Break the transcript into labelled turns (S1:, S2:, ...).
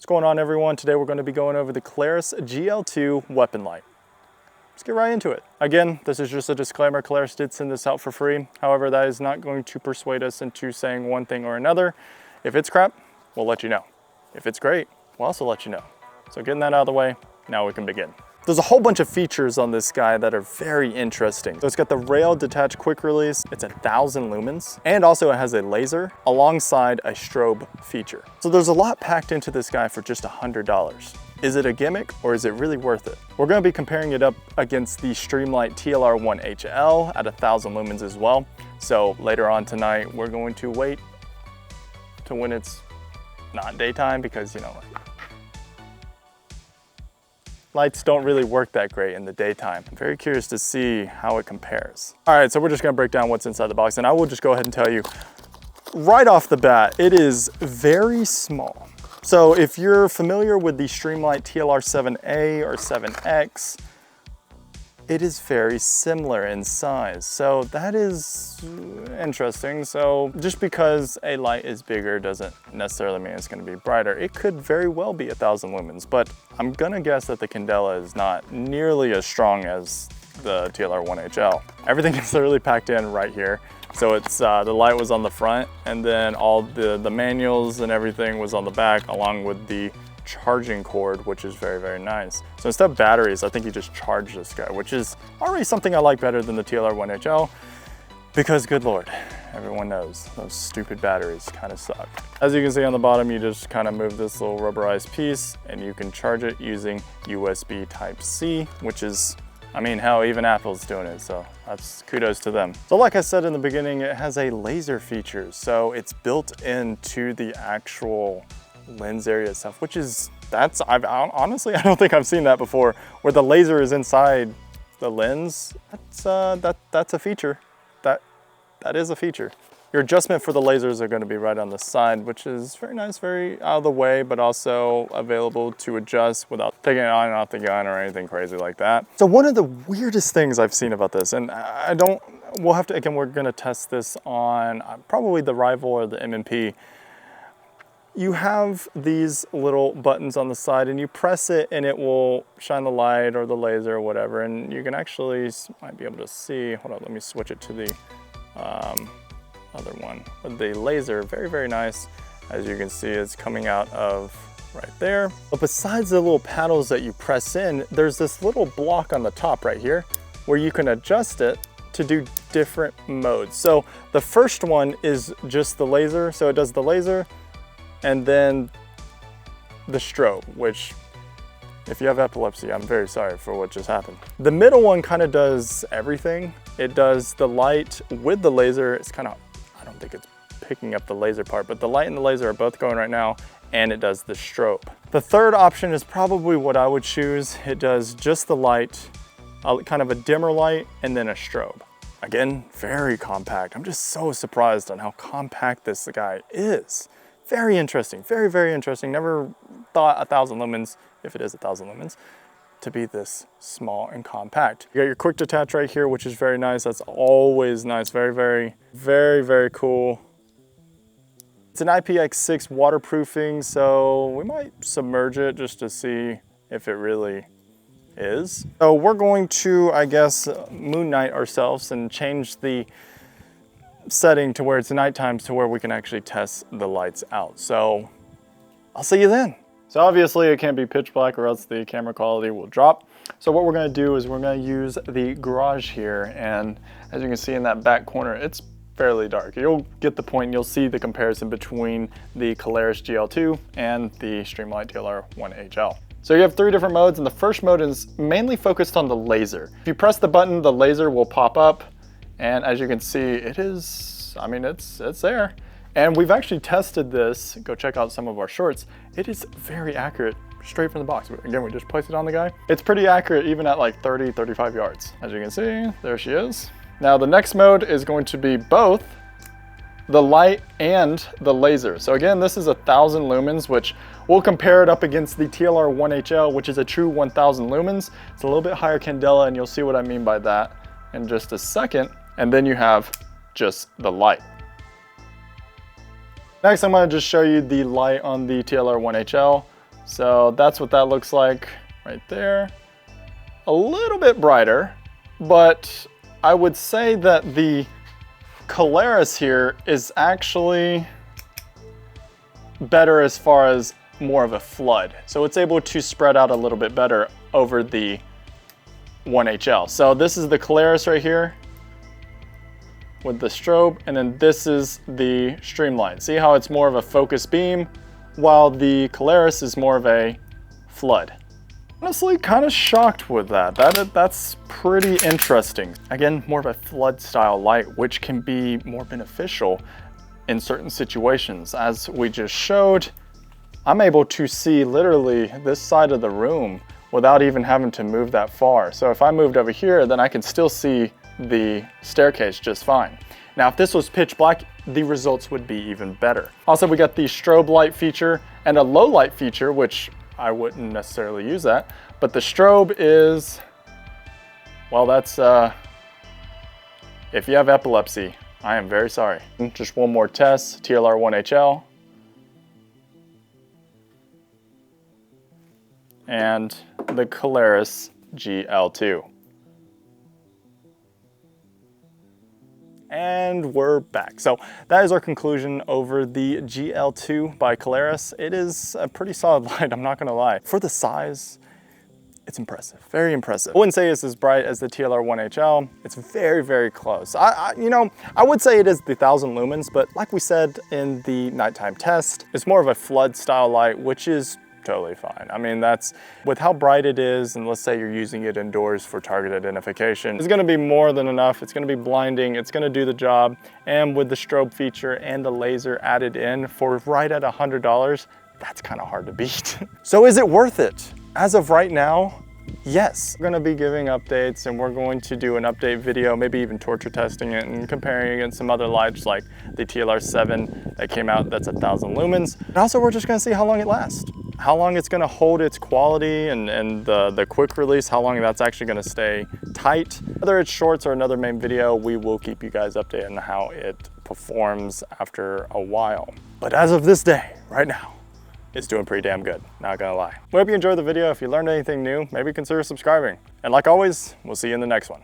S1: What's going on, everyone? Today we're going to be going over the Klarus GL2 weapon light. Let's get right into it. Again, this is just a disclaimer. Klarus did send this out for free. However, that is not going to persuade us into saying one thing or another. If it's crap, we'll let you know. If it's great, we'll also let you know. So getting that out of the way, now we can begin. There's a whole bunch of features on this guy that are very interesting. So it's got the rail detached quick release, it's 1,000 lumens, and also it has a laser alongside a strobe feature. So there's a lot packed into this guy for just $100. Is it a gimmick or is it really worth it? We're gonna be comparing it up against the Streamlight TLR1HL at 1,000 lumens as well. So later on tonight, we're going to wait to when it's not daytime because, you know, lights don't really work that great in the daytime. I'm very curious to see how it compares. All right, so we're just gonna break down what's inside the box, and I will just go ahead and tell you right off the bat, it is very small. So if you're familiar with the Streamlight TLR7A or 7X, it is very similar in size. So that is interesting. So just because a light is bigger doesn't necessarily mean it's gonna be brighter. It could very well be 1,000 lumens, but I'm gonna guess that the candela is not nearly as strong as the TLR1HL. Everything is literally packed in right here. So it's the light was on the front, and then all the manuals and everything was on the back, along with the charging cord, which is very, very nice. So instead of batteries, I think you just charge this guy, which is already something I like better than the TLR1HL, because good Lord, everyone knows those stupid batteries kind of suck. As you can see on the bottom, you just kind of move this little rubberized piece and you can charge it using USB Type-C, which is, I mean, hell, even Apple's doing it, so that's kudos to them. So like I said in the beginning, it has a laser feature. So it's built into the actual lens area itself, which is, honestly, I don't think I've seen that before, where the laser is inside the lens. That's a feature. That is a feature. Your adjustment for the lasers are going to be right on the side, which is very nice, very out of the way, but also available to adjust without taking it on and off the gun or anything crazy like that. So one of the weirdest things I've seen about this, and we'll have to, again, we're going to test this on probably the Rival or the M&P. You have these little buttons on the side and you press it and it will shine the light or the laser or whatever. And you can actually, might be able to see, hold on, let me switch it to the other one. With the laser, very, very nice. As you can see, it's coming out of right there. But besides the little paddles that you press in, there's this little block on the top right here where you can adjust it to do different modes. So the first one is just the laser. So it does the laser, and then the strobe, which if you have epilepsy, I'm very sorry for what just happened. The middle one kind of does everything. It does the light with the laser. It's kind of, I don't think it's picking up the laser part, but the light and the laser are both going right now, and it does the strobe. The third option is probably what I would choose. It does just the light, kind of a dimmer light, and then a strobe. Again, very compact. I'm just so surprised on how compact this guy is. Very interesting, very, very interesting. Never thought 1,000 lumens, if it is 1,000 lumens, to be this small and compact. You got your quick detach right here, which is very nice. That's always nice. Very, very, very, very cool. It's an IPX6 waterproofing, so we might submerge it just to see if it really is. So we're going to, I guess, moon night ourselves and change the setting to where it's nighttime to where we can actually test the lights out. So I'll see you then. So obviously it can't be pitch black or else the camera quality will drop. So what we're gonna do is we're gonna use the garage here, and as you can see in that back corner, it's fairly dark. You'll get the point, and you'll see the comparison between the Klarus GL2 and the Streamlight TLR1HL. So you have 3 different modes, and the first mode is mainly focused on the laser. If you press the button, the laser will pop up. And as you can see, it is, I mean, it's there. And we've actually tested this. Go check out some of our shorts. It is very accurate, straight from the box. Again, we just placed it on the guy. It's pretty accurate even at like 30, 35 yards. As you can see, there she is. Now the next mode is going to be both the light and the laser. So again, this is 1,000 lumens, which we'll compare it up against the TLR1HL, which is a true 1,000 lumens. It's a little bit higher candela, and you'll see what I mean by that in just a second. And then you have just the light. Next, I'm gonna just show you the light on the TLR1HL. So that's what that looks like right there. A little bit brighter, but I would say that the Klarus here is actually better as far as more of a flood. So it's able to spread out a little bit better over the 1HL. So this is the Klarus right here with the strobe, and then this is the Streamline. See how it's more of a focus beam, while the Klarus is more of a flood. Honestly, kind of shocked with that. That's pretty interesting. Again, more of a flood style light, which can be more beneficial in certain situations. As we just showed, I'm able to see literally this side of the room without even having to move that far. So if I moved over here, then I can still see the staircase just fine. Now, if this was pitch black, the results would be even better. Also, we got the strobe light feature and a low light feature, which I wouldn't necessarily use that, but the strobe is, well, that's, if you have epilepsy, I am very sorry. Just one more test, TLR 1HL. And the Klarus GL2. And we're back. So that is our conclusion over the GL2 by Klarus. It is a pretty solid light, I'm not gonna lie. For the size, it's impressive, very impressive. I wouldn't say it's as bright as the TLR 1HL. It's very, very close. You know, I would say it is the 1000 lumens, but like we said in the nighttime test, it's more of a flood style light, which is totally fine. I mean, that's with how bright it is, and let's say you're using it indoors for target identification, it's gonna be more than enough. It's gonna be blinding, it's gonna do the job. And with the strobe feature and the laser added in for right at $100, that's kind of hard to beat. So is it worth it? As of right now, yes. We're gonna be giving updates, and we're going to do an update video, maybe even torture testing it and comparing against some other lights like the TLR 7 that came out, that's 1000 lumens. And also, we're just gonna see how long it lasts. How long it's gonna hold its quality, and the quick release, how long that's actually gonna stay tight. Whether it's shorts or another main video, we will keep you guys updated on how it performs after a while. But as of this day, right now, it's doing pretty damn good, not gonna lie. We hope you enjoyed the video. If you learned anything new, maybe consider subscribing. And like always, we'll see you in the next one.